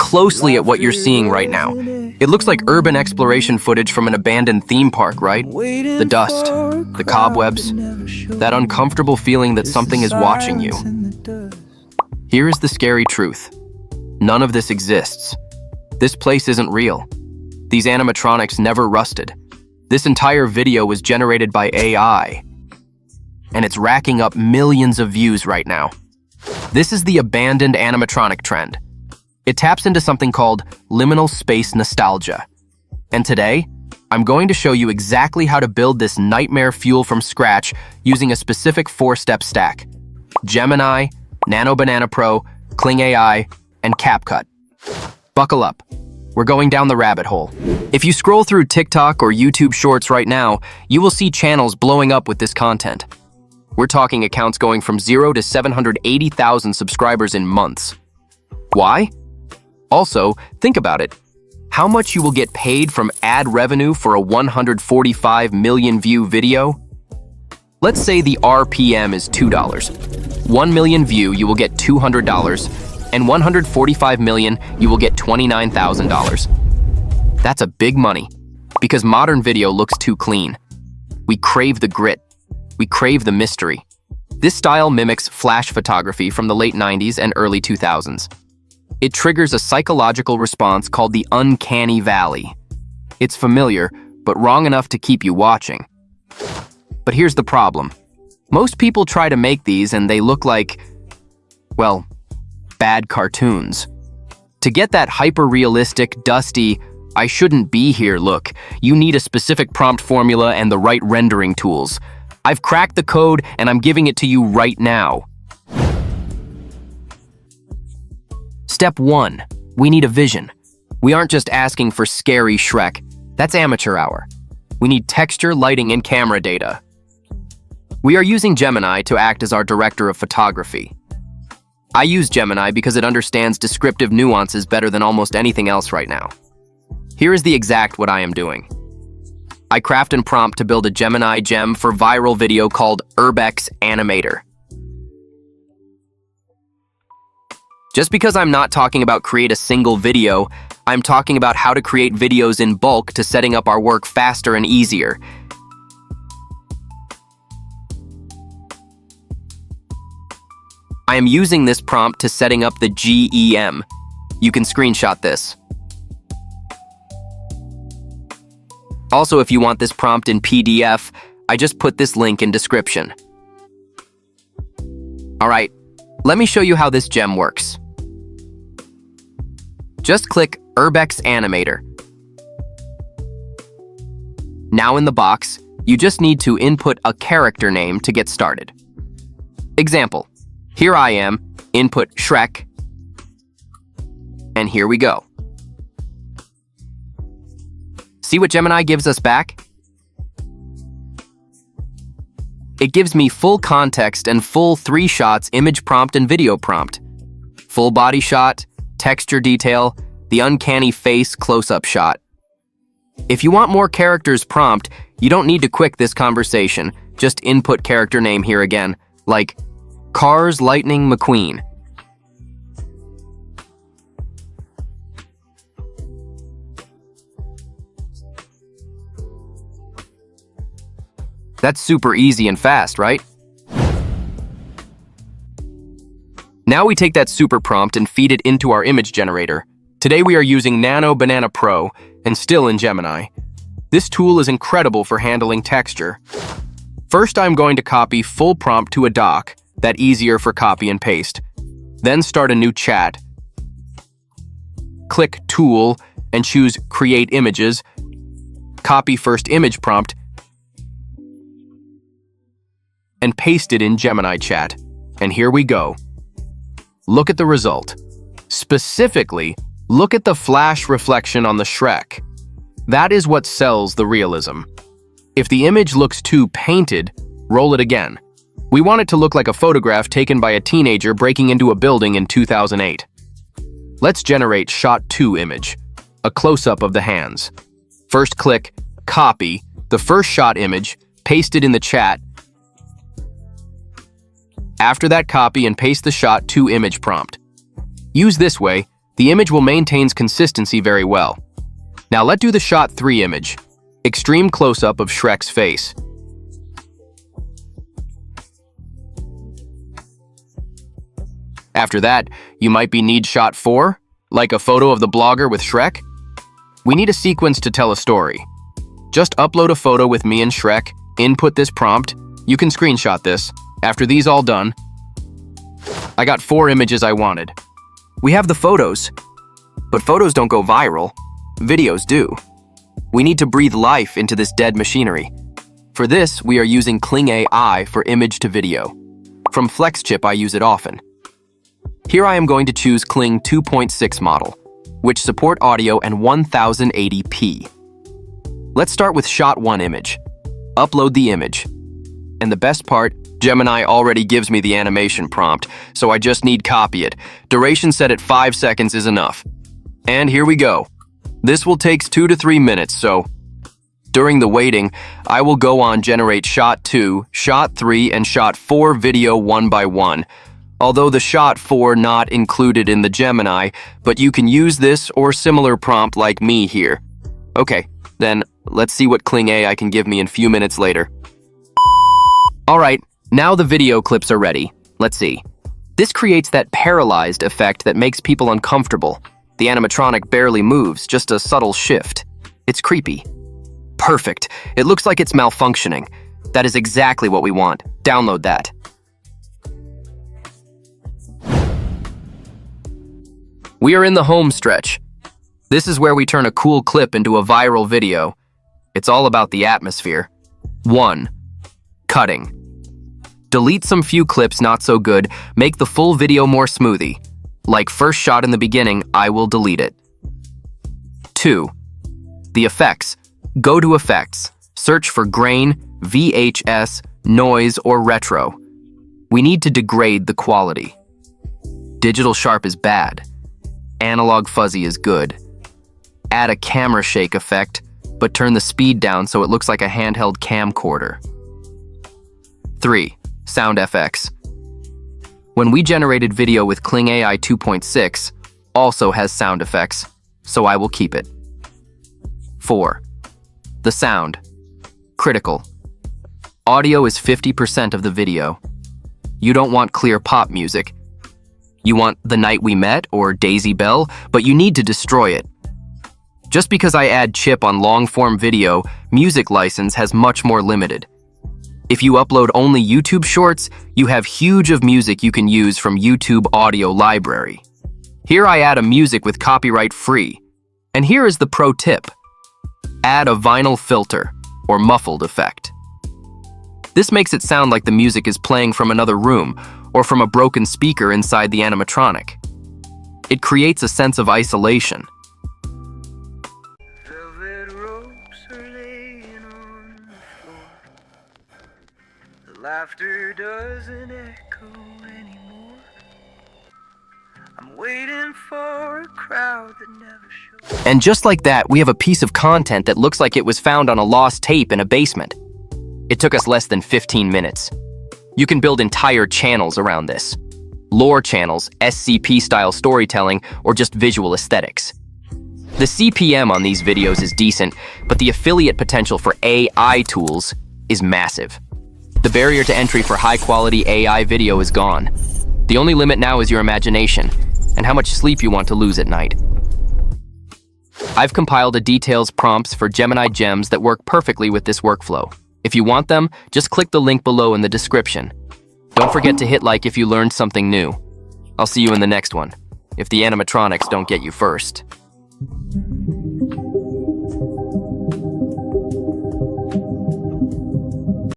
closely at what you're seeing right now. It looks like urban exploration footage from an abandoned theme park, right? The dust, the cobwebs, that uncomfortable feeling that something is watching you. Here is the scary truth. None of this exists. This place isn't real. These animatronics never rusted. This entire video was generated by AI, and it's racking up millions of views right now. This is the abandoned animatronic trend. It taps into something called liminal space nostalgia. And today, I'm going to show you exactly how to build this nightmare fuel from scratch using a specific 4-step stack: Gemini, Nano Banana Pro, Kling AI, and CapCut. Buckle up. We're going down the rabbit hole. If you scroll through TikTok or YouTube Shorts right now, you will see channels blowing up with this content. We're talking accounts going from 0 to 780,000 subscribers in months. Why? Also, think about it. How much you will get paid from ad revenue for a 145 million view video? Let's say the RPM is $2. 1 million view, you will get $200, and 145 million, you will get $29,000. That's a big money, because modern video looks too clean. We crave the grit. We crave the mystery. This style mimics flash photography from the late 90s and early 2000s. It triggers a psychological response called the Uncanny Valley. It's familiar, but wrong enough to keep you watching. But here's the problem. Most people try to make these and they look like, well, bad cartoons. To get that hyper-realistic, dusty, I shouldn't be here look, you need a specific prompt formula and the right rendering tools. I've cracked the code and I'm giving it to you right now. Step 1. We need a vision. We aren't just asking for scary Shrek. That's amateur hour. We need texture, lighting, and camera data. We are using Gemini to act as our director of photography. I use Gemini because it understands descriptive nuances better than almost anything else right now. Here is the exact what I am doing. I craft and prompt to build a Gemini gem for viral video called Urbex Animator. Just because I'm not talking about create a single video, I'm talking about how to create videos in bulk to setting up our work faster and easier. I am using this prompt to setting up the GEM. You can screenshot this. Also, if you want this prompt in PDF, I just put this link in description. All right, let me show you how this gem works. Just click Urbex Animator. Now in the box, you just need to input a character name to get started. Example, here I am, input Shrek, and here we go. See what Gemini gives us back? It gives me full context and full 3 shots image prompt and video prompt. Full body shot, texture detail, the uncanny face close-up shot. If you want more characters prompt, you don't need to quick this conversation. Just input character name here again, like Cars Lightning McQueen. That's super easy and fast, right? Now we take that super prompt and feed it into our image generator. Today we are using Nano Banana Pro and still in Gemini. This tool is incredible for handling texture. First, I'm going to copy full prompt to a doc, that easier for copy and paste. Then start a new chat. Click Tool and choose Create Images. Copy first image prompt and paste it in Gemini chat. And here we go. Look at the result. Specifically, look at the flash reflection on the Shrek. That is what sells the realism. If the image looks too painted, roll it again. We want it to look like a photograph taken by a teenager breaking into a building in 2008. Let's generate Shot 2 image, a close-up of the hands. First click Copy, the first shot image, paste it in the chat. After that, copy and paste the Shot 2 image prompt. Use this way, The image will maintain consistency very well. Now let's do the shot 3 image. Extreme close-up of Shrek's face. After that, you might need shot 4, like a photo of the blogger with Shrek. We need a sequence to tell a story. Just upload a photo with me and Shrek, input this prompt, you can screenshot this. After these all done, I got 4 images I wanted. We have the photos, but photos don't go viral, videos do. We need to breathe life into this dead machinery. For this, we are using Kling AI for image to video. From FlexChip, I use it often. Here I am going to choose Kling 2.6 model, which support audio and 1080p. Let's start with shot 1 image. Upload the image. And the best part, Gemini already gives me the animation prompt, so I just need copy it. Duration set at 5 seconds is enough. And here we go. This will take 2 to 3 minutes, so during the waiting, I will go on generate shot 2, shot 3, and shot 4 video one by one. Although the shot 4 not included in the Gemini, but you can use this or similar prompt like me here. Okay, then let's see what Kling AI can give me in few minutes later. Alright, now the video clips are ready. Let's see. This creates that paralyzed effect that makes people uncomfortable. The animatronic barely moves, just a subtle shift. It's creepy. Perfect. It looks like it's malfunctioning. That is exactly what we want. Download that. We are in the home stretch. This is where we turn a cool clip into a viral video. It's all about the atmosphere. 1. Cutting. Delete some few clips not so good, make the full video more smoothie. Like first shot in the beginning, I will delete it. 2. The effects. Go to effects. Search for grain, VHS, noise, or retro. We need to degrade the quality. Digital sharp is bad. Analog fuzzy is good. Add a camera shake effect, but turn the speed down so it looks like a handheld camcorder. 3. Sound FX. When we generated video with Kling AI 2.6, also has sound effects, so I will keep it. 4. The sound. Critical. Audio is 50% of the video. You don't want clear pop music. You want The Night We Met or Daisy Bell, but you need to destroy it. Just because I add chip on long-form video, music license has much more limited. If you upload only YouTube shorts, you have huge of music you can use from YouTube audio library. Here I add a music with copyright free. And here is the pro tip. Add a vinyl filter or muffled effect. This makes it sound like the music is playing from another room or from a broken speaker inside the animatronic. It creates a sense of isolation. Velvet ropes are laying on the floor. The laughter doesn't echo anymore. I'm waiting for a crowd that never shows. And just like that, we have a piece of content that looks like it was found on a lost tape in a basement. It took us less than 15 minutes. You can build entire channels around this. Lore channels, SCP-style storytelling, or just visual aesthetics. The CPM on these videos is decent, but the affiliate potential for AI tools is massive. The barrier to entry for high-quality AI video is gone. The only limit now is your imagination and how much sleep you want to lose at night. I've compiled a details prompts for Gemini gems that work perfectly with this workflow. If you want them, just click the link below in the description. Don't forget to hit like if you learned something new. I'll see you in the next one, if the animatronics don't get you first.